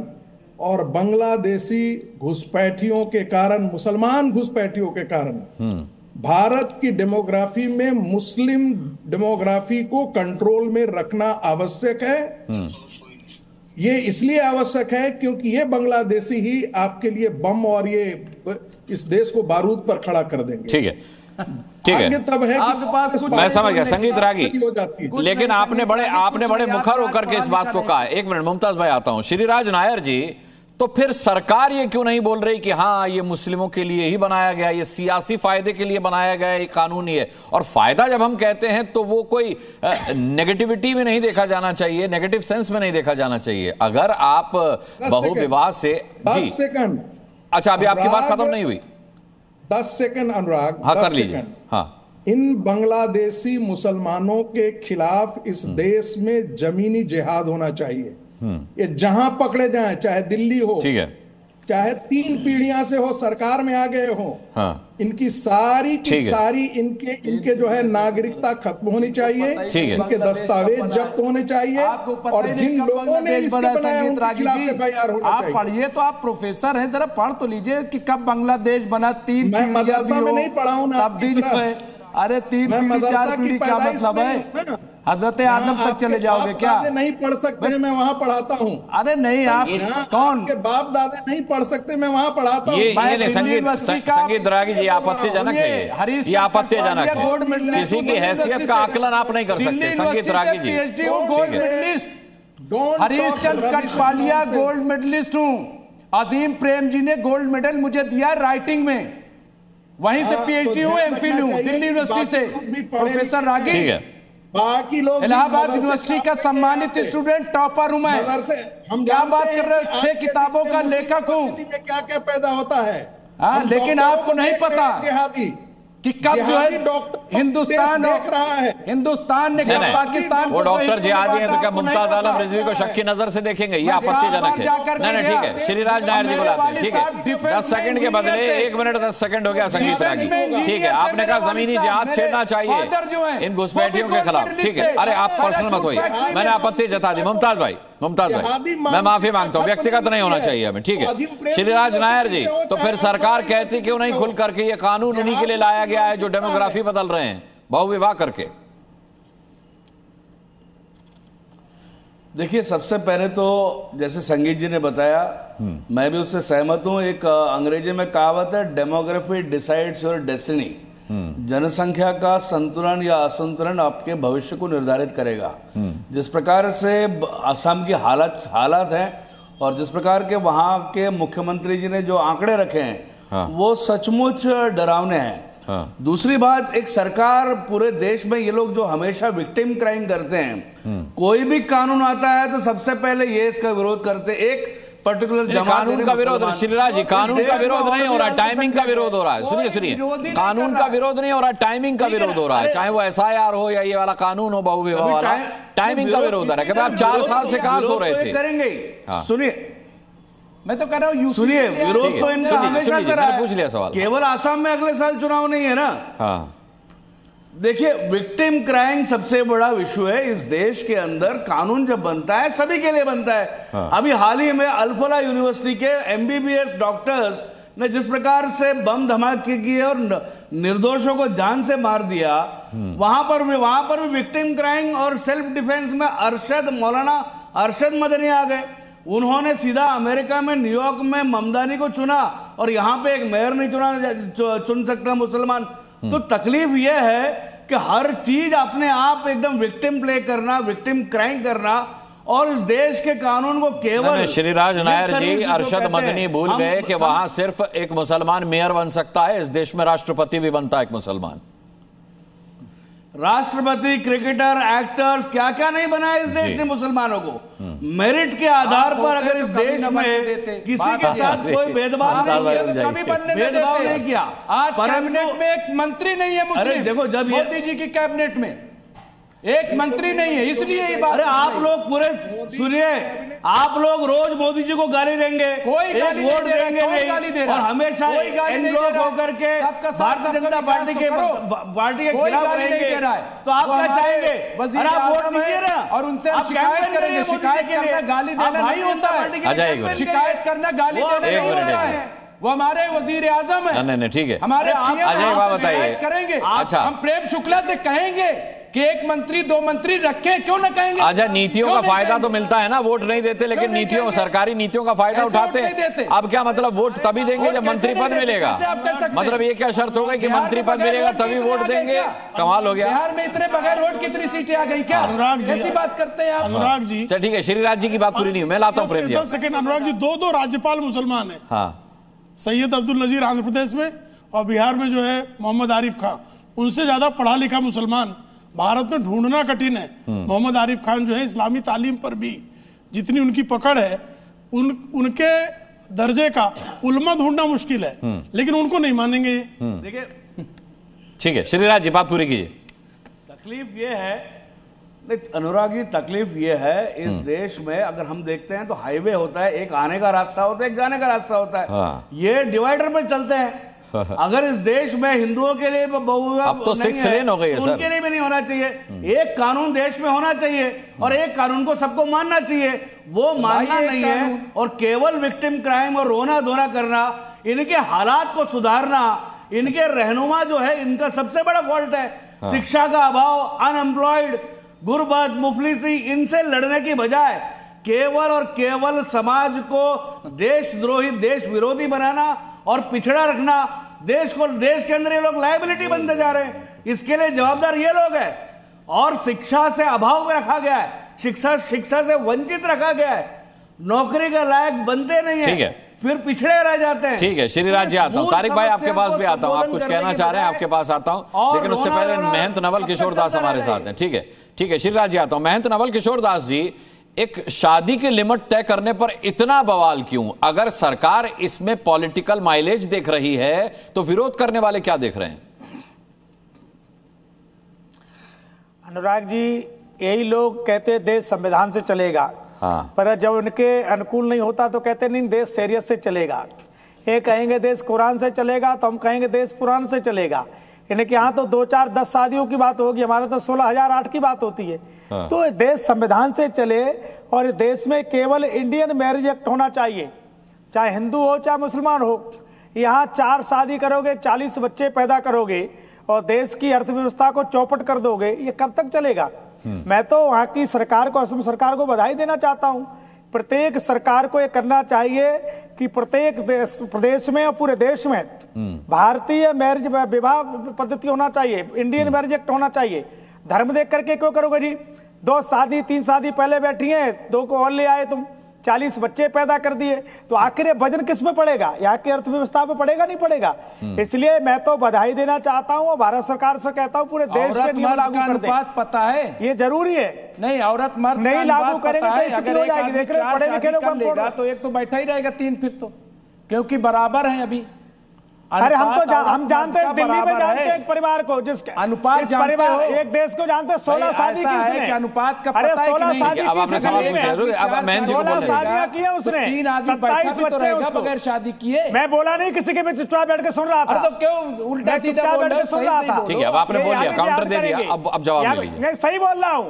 और बांग्लादेशी घुसपैठियों के कारण, मुसलमान घुसपैठियों के कारण भारत की डेमोग्राफी में मुस्लिम डेमोग्राफी को कंट्रोल में रखना आवश्यक है। ये इसलिए आवश्यक है क्योंकि ये बांग्लादेशी ही आपके लिए बम और ये इस देश को बारूद पर खड़ा कर देंगे। ठीक है, ठीक है, तब है आपके पास कुछ मैं समझ गया संगीत रागी, लेकिन आपने बड़े मुखर होकर के इस बात को कहा। एक मिनट मुमताज भाई आता हूं। श्रीराज नायर जी, तो फिर सरकार ये क्यों नहीं बोल रही कि हाँ ये मुस्लिमों के लिए ही बनाया गया, ये सियासी फायदे के लिए बनाया गया ये कानून ही है। और फायदा जब हम कहते हैं तो वो कोई नेगेटिविटी में नहीं देखा जाना चाहिए, नेगेटिव सेंस में नहीं देखा जाना चाहिए। अगर आप बहुविवाह से 10 सेकंड, अच्छा अभी आपकी बात खत्म नहीं हुई, 10 सेकंड अनुराग, हाँ कर लीजिए। हाँ, इन बांग्लादेशी मुसलमानों के खिलाफ इस देश में जमीनी जिहाद होना चाहिए। ये जहां पकड़े जाएं, चाहे दिल्ली हो, ठीक है, चाहे 3 पीढ़ियां से हो सरकार में आ गए हो, हाँ, इनकी सारी की सारी इनके जो है नागरिकता खत्म होनी चाहिए, इनके दस्तावेज जब्त होने चाहिए और जिन लोगों ने इसके बनाया उनके खिलाफ FIR होना चाहिए। आप पढ़िए तो आप प्रोफेसर हैं, जरा पढ़ तो लीजिए कि कब बांग्लादेश बना। 3 मैं मदरसा में नहीं पढ़ा हूं ना, तब भी अरे 3 पीढ़ी 4 पीढ़ी क्या मतलब है? हजरत आदम तक चले जाओगे क्या? नहीं पढ़ सकते हैं, मैं वहां पढ़ाता हूं। अरे नहीं, आप कौन के बाप दादा नहीं पढ़ सकते, मैं वहां पढ़ाता हूं। संगीत रागी जी आपत्तिजनक है, ये आपत्तिजनक है। किसी की हैसियत का आकलन आप नहीं कर सकते संगीत रागी जी। हरीशचंद कटपालिया गोल्ड मेडलिस्ट हूं। अजीम प्रेम जी ने गोल्ड मेडल मुझे दिया राइटिंग में, वहीं से PhD हूं, MPhil हूं दिल्ली यूनिवर्सिटी से। प्रोफेसर रागी, ठीक है, बाकी लोग इलाहाबाद यूनिवर्सिटी का सम्मानित स्टूडेंट, टॉपर हूं मैं। हम क्या बात कर रहे हो? 6 किताबों का लेखक हूं। क्या क्या पैदा होता है, लेकिन आपको नहीं पता कि कब जो है हिंदुस्तान ने क्या पाकिस्तान वो डॉक्टर जिहादी हैं तो क्या मुमताज आलम रिजवी को शक की नजर से देखेंगे? ये आपत्तिजनक है। नहीं ठीक है, श्रीराज नायर जी बुलाते हैं, ठीक है, 10 सेकंड के बदले 1 मिनट 10 सेकंड हो गया संगीत रागी, ठीक है। आपने कहा जमीनी जिहाद छेड़ना चाहिए इन घुसपैठियों के खिलाफ, ठीक है। अरे आप पर्सनल मत होइए, मैंने आपत्ति जता दी। मुमताज भाई मैं माफी मांगता हूं, व्यक्तिगत नहीं होना चाहिए हमें, ठीक है। श्रीराज नायर जी, तो फिर सरकार कहती क्यों नहीं खुल करके ये कानून उन्हीं के लिए लाया गया है जो डेमोग्राफी बदल रहे हैं बहुविवाह करके? देखिए, सबसे पहले तो जैसे संगीत जी ने बताया, मैं भी उससे सहमत हूं। एक अंग्रेजी में कहावत है, डेमोग्राफी डिसाइड्स योर डेस्टिनी। जनसंख्या का संतुलन या असंतुलन आपके भविष्य को निर्धारित करेगा। जिस प्रकार से असम की हालत है और जिस प्रकार के वहां के मुख्यमंत्री जी ने जो आंकड़े रखे हैं वो सचमुच डरावने हैं। दूसरी बात, एक सरकार पूरे देश में ये लोग जो हमेशा विक्टिम क्राइम करते हैं, कोई भी कानून आता है तो सबसे पहले ये इसका विरोध करते, एक पर्टिकुलर कानून का विरोध, श्रीराज जी कानून का विरोध नहीं हो रहा, टाइमिंग का विरोध हो रहा है। सुनिए कानून का विरोध नहीं हो रहा, टाइमिंग का विरोध हो रहा है, चाहे वो SIR हो या ये वाला कानून हो बहु विवाह वाला, टाइमिंग का विरोध हो रहा है कि आप 4 साल से कहां सो रहे थे। करेंगे, सुनिए मैं तो कह रहा हूँ, सुनिए विरोध तो इनका हमेशा से रहा है। पूछ लिया सवाल, केवल आसाम में अगले साल चुनाव नहीं है ना। देखिए, विक्टिम क्राइम सबसे बड़ा इशू है इस देश के अंदर। कानून जब बनता है सभी के लिए बनता है। अभी हाल ही में अल्फला यूनिवर्सिटी के MBBS डॉक्टर्स ने जिस प्रकार से बम धमाके किए और निर्दोषों को जान से मार दिया, वहां पर भी विक्टिम क्राइम और सेल्फ डिफेंस में मौलाना अरशद मदनी आ गए। उन्होंने सीधा अमेरिका में न्यूयॉर्क में ममदानी को चुना और यहाँ पे एक मेयर नहीं चुन सकता मुसलमान। तो तकलीफ यह है कि हर चीज अपने आप एकदम विक्टिम प्ले करना, विक्टिम क्राइम करना और इस देश के कानून को केवल श्रीराज नायर जी, अरशद मदनी भूल गए कि वहां सिर्फ एक मुसलमान मेयर बन सकता है, इस देश में राष्ट्रपति भी बनता है एक मुसलमान। राष्ट्रपति, क्रिकेटर, एक्टर्स, क्या क्या नहीं बना है इस देश ने मुसलमानों को। मेरिट के आधार पर अगर इस देश में किसी के साथ कोई भेदभाव नहीं किया। आज कैबिनेट में एक मंत्री नहीं है मुस्लिम। देखो, जब मोदी जी की कैबिनेट में एक मंत्री नहीं है, इसलिए ये बात। अरे आप लोग पूरे सुनिए, आप लोग रोज मोदी जी को गाली देंगे, कोई गाली वोट देंगे नहीं और हमेशा एनब्लॉक होकर के भारतीय जनता पार्टी के खिलाफ रहेंगे। तो आप क्या चाहेंगे? आप वोट दीजिए ना और उनसे हम शिकायत करेंगे। शिकायत करना गाली देना नहीं होता है, शिकायत करना गाली देना नहीं होता है। वो हमारे वजीर आजम है। नहीं ठीक है, हमारे बताइए करेंगे। अच्छा, हम प्रेम शुक्ला से कहेंगे कि 1 मंत्री 2 मंत्री रखे, क्यों ना कहेंगे? अच्छा, नीतियों का फायदा तो मिलता है ना, वोट नहीं देते लेकिन नीतियों, सरकारी नीतियों का फायदा उठाते हैं। अब क्या मतलब वोट तभी देंगे जब मंत्री पद मिलेगा? मतलब ये क्या शर्त हो गई कि मंत्री पद मिलेगा तभी वोट देंगे? कमाल हो गया। बिहार में इतने बगैर वोट कितनी सीटें आ गई? क्या अनुराग जी ऐसी बात करते हैं आप? अनुराग जी, ठीक है, श्रीराज जी की बात पूरी नहीं हुई, मैं लाता हूँ प्रेम जी। 10 सेकंड। अनुराग जी, 2 राज्यपाल मुसलमान है। हाँ, सैयद अब्दुल नजीर आंध्र प्रदेश में और बिहार में जो है मोहम्मद आरिफ खान। उनसे ज्यादा पढ़ा लिखा मुसलमान भारत में ढूंढना कठिन है। मोहम्मद आरिफ खान जो है इस्लामी तालीम पर भी जितनी उनकी पकड़ है, उनके दर्जे का उलमा ढूंढना मुश्किल है, लेकिन उनको नहीं मानेंगे ये। देखिए, ठीक है श्रीराज जी, बात पूरी कीजिए। तकलीफ ये है, अनुराग जी, तकलीफ ये है इस देश में अगर हम देखते हैं तो हाईवे होता है, एक आने का रास्ता होता है, एक जाने का रास्ता होता है। ये डिवाइडर पर चलते हैं। अगर इस देश में हिंदुओं के लिए अब तो 6 लेन हो गई है, उनके लिए भी नहीं होना चाहिए। एक कानून देश में होना चाहिए और एक कानून को सबको मानना चाहिए। वो मानना नहीं है और केवल विक्टिम क्राइम और रोना धोना करना, इनके हालात को सुधारना, इनके रहनुमा जो है इनका सबसे बड़ा फॉल्ट है। शिक्षा का अभाव, अनएम्प्लॉयड, गुर्बत, मुफलिसी, इनसे लड़ने की बजाय केवल और केवल समाज को देशद्रोही, देश विरोधी बनाना और पिछड़ा रखना, देश के अंदर ये लोग लायबिलिटी बनते जा रहे हैं। इसके लिए जवाबदार ये लोग हैं और शिक्षा से अभाव में रखा गया है, शिक्षा से वंचित रखा गया है, नौकरी के लायक बनते नहीं है, फिर पिछड़े रह जाते हैं। ठीक है श्रीराज जी, आता हूं। तारिक भाई आपके पास भी आता हूं, आप कुछ कहना चाह रहे हैं, आपके पास आता हूं, लेकिन उससे पहले महंत नवल किशोर दास हमारे साथ हैं। ठीक है श्रीराज जी, आता हूं। महंत नवल किशोर दास जी, एक शादी की लिमिट तय करने पर इतना बवाल क्यों? अगर सरकार इसमें पॉलिटिकल माइलेज देख रही है तो विरोध करने वाले क्या देख रहे हैं? अनुराग जी, यही लोग कहते हैं देश संविधान से चलेगा, पर जब उनके अनुकूल नहीं होता तो कहते नहीं देश शरीयत से चलेगा। ये कहेंगे देश कुरान से चलेगा तो हम कहेंगे देश पुराण से चलेगा। इनके यहाँ तो 2, 4, 10 शादियों की बात होगी, हमारे तो 16,008 की बात होती है। तो देश संविधान से चले और देश में केवल इंडियन मैरिज एक्ट होना चाहिए, चाहे हिंदू हो चाहे मुसलमान हो। यहाँ 4 शादी करोगे, 40 बच्चे पैदा करोगे और देश की अर्थव्यवस्था को चौपट कर दोगे, ये कब तक चलेगा? मैं तो वहाँ की सरकार को, असम सरकार को बधाई देना चाहता हूँ प्रत्येक सरकार को ये करना चाहिए कि प्रत्येक प्रदेश में और पूरे देश में भारतीय मैरिज विवाह पद्धति होना चाहिए, इंडियन मैरिज एक्ट होना चाहिए। धर्म देख करके क्यों करोगे जी? 2 शादी 3 शादी पहले बैठी हैं, 2 को और ले आए तुम, 40 बच्चे पैदा कर दिए, तो आखिर ये वजन किस में पड़ेगा? यहाँ की अर्थव्यवस्था पे पड़ेगा? नहीं पड़ेगा। इसलिए मैं तो बधाई देना चाहता हूँ और भारत सरकार से कहता हूँ पूरे देश में नियम लागू कर दें। पता है ये जरूरी है। नहीं, औरत मर्द नहीं लागू करेंगे तो स्थिति हो जाएगी। देख रहे पढ़े लिखे लोग तो एक तो बैठा ही रहेगा, 3 फिर तो, क्योंकि बराबर है अभी। अरे हम जानते हैं, दिल्ली में जानते हैं एक परिवार को जिसके अनुपात जानते हो, एक देश को जानते हैं 16 शादी की उसने। अनुपात का अरे पता है कि 16 नहीं? शादी अब आपने सवाल पूछा, अब मैं 16 शादियां की है उसने, 3 आदमी 27 बच्चे उसको बगैर शादी किए। मैं बोला नहीं, किसी के बीच चुपचाप बैठ के सुन रहा था। तो क्यों उल्टा सीधा बोल रहे हो? सुन रहा था। ठीक है, अब आपने बोल दिया, काउंटर दे दिया, अब जवाब ले लीजिए। नहीं, सही बोल रहा हूँ।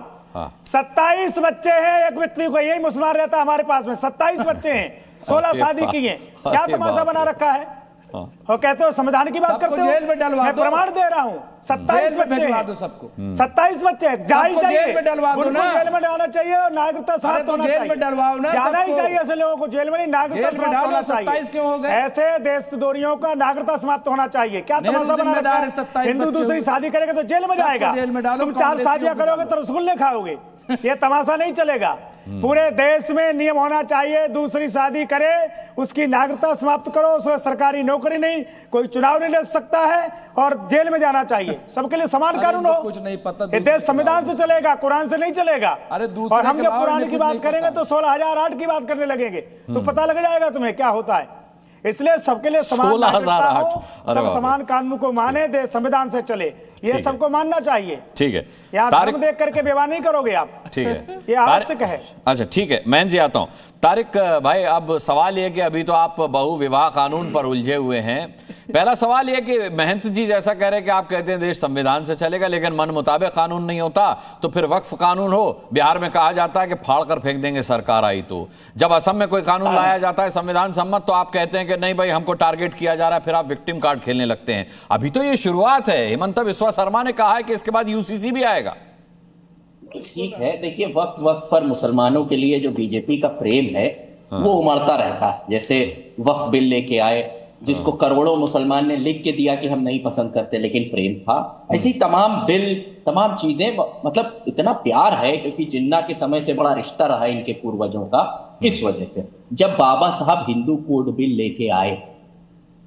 27 बच्चे हैं एक व्यक्ति को, यही मुसलमान रहता है हमारे पास में, 27 बच्चे हैं, 16 शादी की है। क्या तमाशा बना रखा है? और कहते हो संविधान की बात करते हो? जेल में डलवा मैं दो। प्रमाण दे रहा हूँ, 27 बच्चे दो सबको, 27 बच्चे चाहिए, जेल में डलवा दो ना। जेल में डालना चाहिए और नागरिकता समाप्त होना चाहिए। जेल में डलवाओ ना, जाना ही चाहिए ऐसे लोगों को जेल में, नहीं नागरिकता समाप्त होना चाहिए। 27 क्यों हो गए? ऐसे देशद्रोहियों का नागरिकता समाप्त होना चाहिए। क्या तमाशा बना रखा है? हिंदू दूसरी शादी करेगा तो जेल में जाएगा, तुम 4 शादियां करोगे तो रसगुल्ले खाओगे। ये तमाशा नहीं चलेगा। पूरे देश में नियम होना चाहिए, दूसरी शादी करे उसकी नागरिकता समाप्त करो, उसको सरकारी नौकरी नहीं, कोई चुनाव नहीं लड़ सकता है और जेल में जाना चाहिए। सबके लिए समान कानून हो। कुछ नहीं पता, ये देश संविधान से चलेगा, कुरान से नहीं चलेगा। और हम जब पुराने की बात करेंगे तो 16,008 की बात करने लगेंगे, तो पता लग जाएगा तुम्हें क्या होता है। इसलिए सबके लिए समान नागरिकता हो, सब समान कानून को माने, दे संविधान से चले, ये सबको मानना चाहिए। ठीक है, यहाँ धर्म देख करके विवाह नहीं करोगे आप। ठीक है, ये आवश्यक है। अच्छा ठीक है, मैं जी आता हूं। तारिक भाई, अब सवाल यह कि अभी तो आप बहु विवाह कानून पर उलझे हुए हैं। पहला सवाल यह कि महंत जी जैसा कह रहे हैं कि आप कहते हैं देश संविधान से चलेगा, लेकिन मन मुताबिक कानून नहीं होता, तो फिर वक्फ कानून हो। बिहार में कहा जाता है कि फाड़ कर फेंक देंगे सरकार आई तो। जब असम में कोई कानून लाया जाता है संविधान सम्मत, तो आप कहते हैं कि नहीं भाई हमको टारगेट किया जा रहा है, फिर आप विक्टिम कार्ड खेलने लगते हैं। अभी तो ये शुरुआत है। हेमंत बिस्वा शर्मा ने कहा है कि इसके बाद यूसीसी भी आएगा। ठीक है, देखिए वक्त पर मुसलमानों के लिए जो बीजेपी का प्रेम है वो उमड़ता रहता है। जैसे वक्फ बिल लेके आए, जिसको करोड़ों मुसलमान ने लिख के दिया कि हम नहीं पसंद करते, लेकिन प्रेम था। ऐसी तमाम बिल, तमाम चीजें, मतलब इतना प्यार है क्योंकि जिन्ना के समय से बड़ा रिश्ता रहा है इनके पूर्वजों का। इस वजह से जब बाबा साहब हिंदू कोड बिल लेके आए,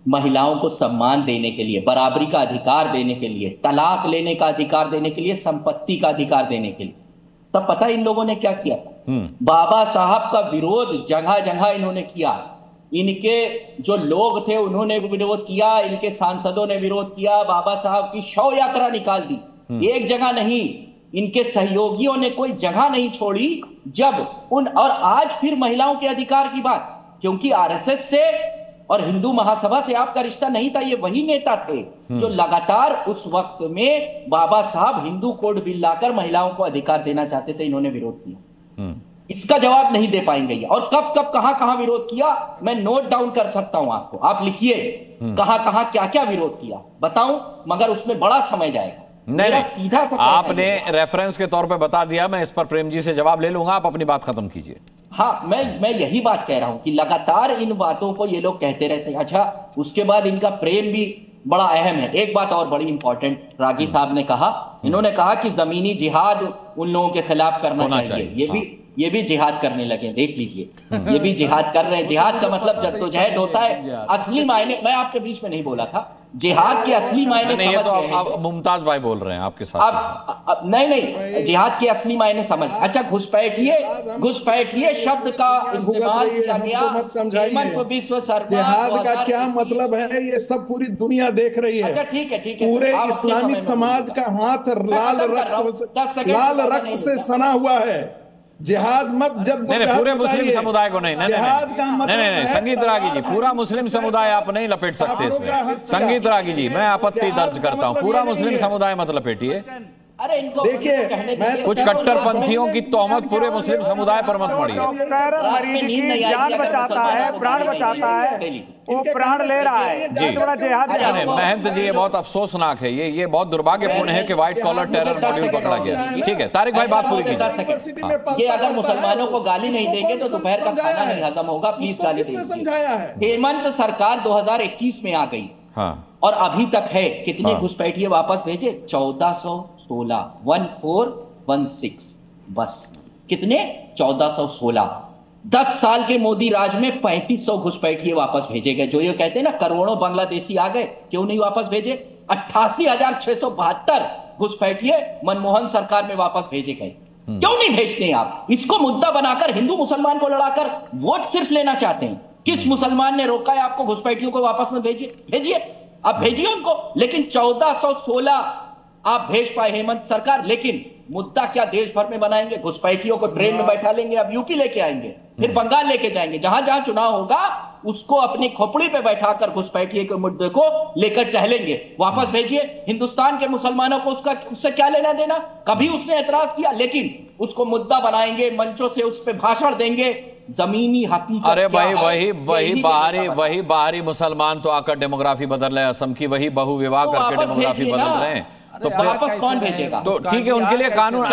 महिलाओं को सम्मान देने के लिए, बराबरी का अधिकार देने के लिए, तलाक लेने का अधिकार देने के लिए, संपत्ति का अधिकार देने के लिए, तब पता इन लोगों ने क्या किया था? बाबा साहब का विरोध जगह जगह इन्होंने किया। इनके जो लोग थे उन्होंने विरोध किया, इनके सांसदों ने विरोध किया, बाबा साहब की शव यात्रा निकाल दी। एक जगह नहीं, इनके सहयोगियों ने कोई जगह नहीं छोड़ी। जब और आज फिर महिलाओं के अधिकार की बात, क्योंकि आरएसएस से और हिंदू महासभा से आपका रिश्ता नहीं था। ये वही नेता थे जो लगातार उस वक्त में बाबा साहब हिंदू कोड बिल लाकर महिलाओं को अधिकार देना चाहते थे, इन्होंने विरोध किया। इसका जवाब नहीं दे पाएंगे ये। और कब कब कहां कहां विरोध किया, मैं नोट डाउन कर सकता हूं आपको, आप लिखिए कहां कहां क्या क्या विरोध किया, बताऊं, मगर उसमें बड़ा समय जाएगा। नहीं, सीधा सा आपने रेफरेंस के तौर पे बता दिया, मैं इस पर प्रेम जी से जवाब ले लूंगा, आप अपनी बात खत्म कीजिए। हाँ, मैं यही बात कह रहा हूं कि लगातार इन बातों को ये लोग कहते रहते हैं। अच्छा, उसके बाद इनका प्रेम भी बड़ा अहम है। एक बात और बड़ी इंपॉर्टेंट रागी साहब ने कहा, इन्होंने कहा कि जमीनी जिहाद उन लोगों के खिलाफ करना चाहिए। ये भी जिहाद करने लगे, देख लीजिए, ये भी जिहाद कर रहे हैं। जिहाद का मतलब जद्दोजहद होता है, असली मायने, मैं आपके बीच में नहीं बोला था, जिहाद के असली मायने समझ गए हैं। मुमताज भाई बोल रहे हैं आपके साथ। अब नहीं, जिहाद के असली मायने समझ। अच्छा, घुसपैठिए शब्द का इस्तेमाल किया गया। हेमंत बिस्वा शर्मा, जिहाद का क्या मतलब है ये सब पूरी दुनिया देख रही है। अच्छा ठीक है, पूरे इस्लामिक समाज का हाथ लाल रक्त से सना हुआ है। जिहाद मत जब पूरे मुस्लिम समुदाय को नहीं, नहीं, संगीत रागी जी, पूरा मुस्लिम समुदाय आप नहीं लपेट सकते इसमें। संगीत रागी जी, मैं आपत्ति दर्ज करता हूं, पूरा मुस्लिम समुदाय मत लपेटिए। अरे इनको देखिए कुछ कट्टरपंथियों की तोहमत पूरे मुस्लिम समुदाय पर मत पड़ी है। मरीज की जान बचाता है, प्राण बचाता है, वो प्राण ले रहा है जी। बड़ा जिहाद। महंत जी, ये बहुत अफसोसनाक है, ये बहुत दुर्भाग्यपूर्ण है कि व्हाइट कॉलर टेरर मॉड्यूल पकड़ा गया। ठीक है तारिक भाई, बात पूरी कीजिए। ये अगर मुसलमानों को गाली नहीं देंगे तो दोपहर का खाना नहीं हजम होगा, प्लीज गाली दीजिए। हेमंत सरकार 2021 में आ गई और अभी तक है कितने घुसपैठिए वापस भेजे? 1416, 1416 बस। कितने? 1416। 10 साल के मोदी राज में 3500 घुसपैठिए वापस भेजे गए। जो ये कहते हैं ना करोड़ों बांग्लादेशी आ गए, क्यों नहीं वापस भेजे? 88,672 घुसपैठिए मनमोहन सरकार में वापस भेजे गए। क्यों नहीं भेजते हैं आप? इसको मुद्दा बनाकर हिंदू मुसलमान को लड़ाकर वोट सिर्फ लेना चाहते हैं। किस मुसलमान ने रोका है आपको घुसपैठियों को वापस में भेजिए, आप भेजिए उनको। लेकिन 1416 आप भेज पाए हेमंत सरकार, लेकिन मुद्दा क्या देश भर में बनाएंगे? घुसपैठियों को ट्रेन में बैठा लेंगे, अब यूपी लेके आएंगे, फिर बंगाल लेके जाएंगे, जहां जहां चुनाव होगा उसको अपनी खोपड़ी पे बैठाकर घुसपैठिए के मुद्दे को लेकर टहलेंगे। वापस भेजिए। हिंदुस्तान के मुसलमानों को उससे क्या लेना देना? कभी उसने एतराज किया? लेकिन उसको मुद्दा बनाएंगे, मंचों से उस पर भाषण देंगे। जमीनी हकीकत अरे भाई वही बाहरी मुसलमान तो आकर डेमोग्राफी बदल रहे हैं असम की, वही बहु विवाह करके डेमोग्राफी बदल रहे हैं। तो वापस कौन भेजेगा? तो ठीक है, उनके लिए कानून,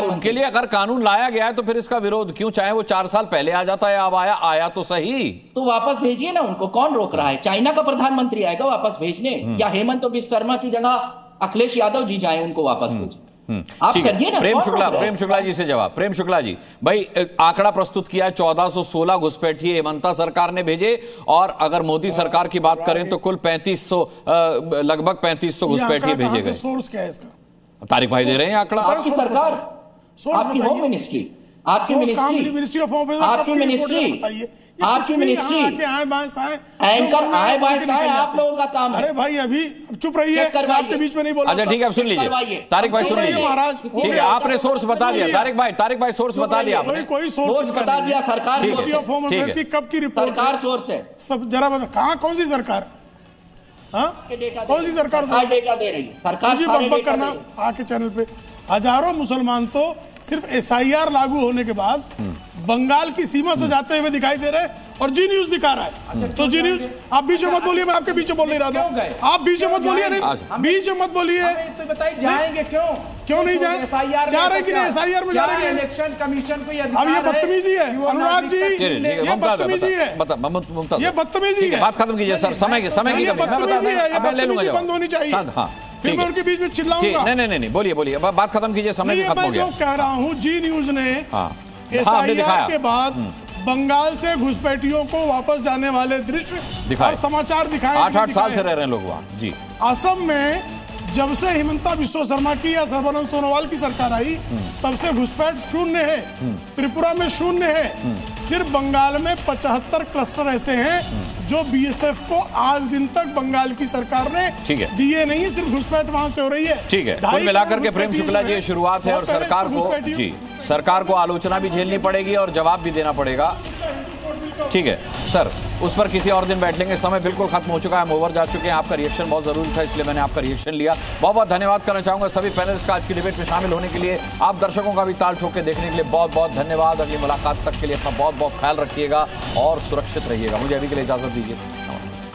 उनके लिए अगर कानून लाया गया है तो फिर इसका विरोध क्यों? चाहे वो 4 साल पहले आ जाता है, अब आया तो सही। तो वापस भेजिए ना उनको, कौन रोक रहा है? चाइना का प्रधानमंत्री आएगा वापस भेजने, या हेमंत बिश्व शर्मा की जगह अखिलेश यादव जी जाए उनको वापस भेजे? आप करिए ना। प्रेम शुक्ला जी से जवाब। प्रेम शुक्ला जी, भाई आंकड़ा प्रस्तुत किया है 1416 घुसपैठिए हेमंता सरकार ने भेजे, और अगर मोदी सरकार की बात करें तो कुल 3500, लगभग 3500 घुसपैठिए भेजे गए। सोर्स क्या है इसका? तारिक भाई दे रहे हैं आंकड़ा। आपकी सरकार, आपकी होम मिनिस्ट्री, आपकी मिनिस्ट्री ऑफ होम, आपकी मिनिस्ट्री, आपकी मिनिस्ट्री, एंकर आए बाएं साए आप लोगों का काम है। अरे भाई अभी चुप रहिए, आपके बीच में नहीं बोला। अच्छा ठीक है, अब सुन लीजिए तारिक भाई, सुन लीजिए महाराज। ठीक है, आपने सोर्स बता दिया तारिक भाई सोर्स बता दिया आपने। कोई सोर्स बता दिया? सरकार मिनिस्ट्री ऑफ होम अफेयर्स की कब की रिपोर्ट? सरकार सोर्स है सब, जरा बता कहां, कौन सी सरकार? कौन सी सरकार डेटा दे रही है? सरकार करना आके चैनल पे। हजारों मुसलमान तो सिर्फ SIR लागू होने के बाद बंगाल की सीमा से जाते हुए दिखाई दे रहे हैं, और जी न्यूज दिखा रहा है। तो जी न्यूज, आप बीच में मत बोलिए, मैं आपके बीच में बोल नहीं रहा था। आप बीच में मत बोलिए, बीच में मत बोलिए। तो बताइए जाएंगे क्यों नहीं जाए? जा रहे कि नहीं? SIR में जा रहे हैं। इलेक्शन कमीशन को अब ये बदतमीजी है अनुराग जी, ये बदतमीजी है, ये बदतमीजी है। बात खत्म कीजिए सर, समय की कमी है, ले लूंगा, बंद होनी चाहिए। फिर मैं उनके बीच में चिल्लाऊंगा। नहीं, बोलिए, बात खत्म कीजिए, समय खत्म हो गया। मैं जो कह रहा हूँ, जी न्यूज ने SIR के बाद बंगाल से घुसपैठियों को वापस जाने वाले दृश्य और समाचार दिखाए। 8 साल से रह रहे हैं लोग वहाँ जी। असम में जब से हिमंता बिश्व शर्मा की या सर्बानंद सोनोवाल की सरकार आई, तब से घुसपैठ शून्य है। त्रिपुरा में शून्य है। सिर्फ बंगाल में 75 क्लस्टर ऐसे हैं जो BSF को आज दिन तक बंगाल की सरकार ने दिए नहीं, सिर्फ घुसपैठ वहां से हो रही है। ठीक है, कुल मिलाकर के प्रेम शुक्ला जी, ये शुरुआत है और सरकार को आलोचना भी झेलनी पड़ेगी और जवाब भी देना पड़ेगा। ठीक है सर, उस पर किसी और दिन बैठ लेंगे। समय बिल्कुल खत्म हो चुका है, हम ओवर जा चुके हैं। आपका रिएक्शन बहुत जरूरी था, इसलिए मैंने आपका रिएक्शन लिया। बहुत बहुत धन्यवाद करना चाहूंगा सभी पैनलिस्ट का आज की डिबेट में शामिल होने के लिए। आप दर्शकों का भी ताल ठोक के देखने के लिए बहुत बहुत धन्यवाद। अगली मुलाकात तक के लिए अपना बहुत बहुत ख्याल रखिएगा और सुरक्षित रहिएगा। मुझे अभी के लिए इजाजत दीजिए। नमस्कार।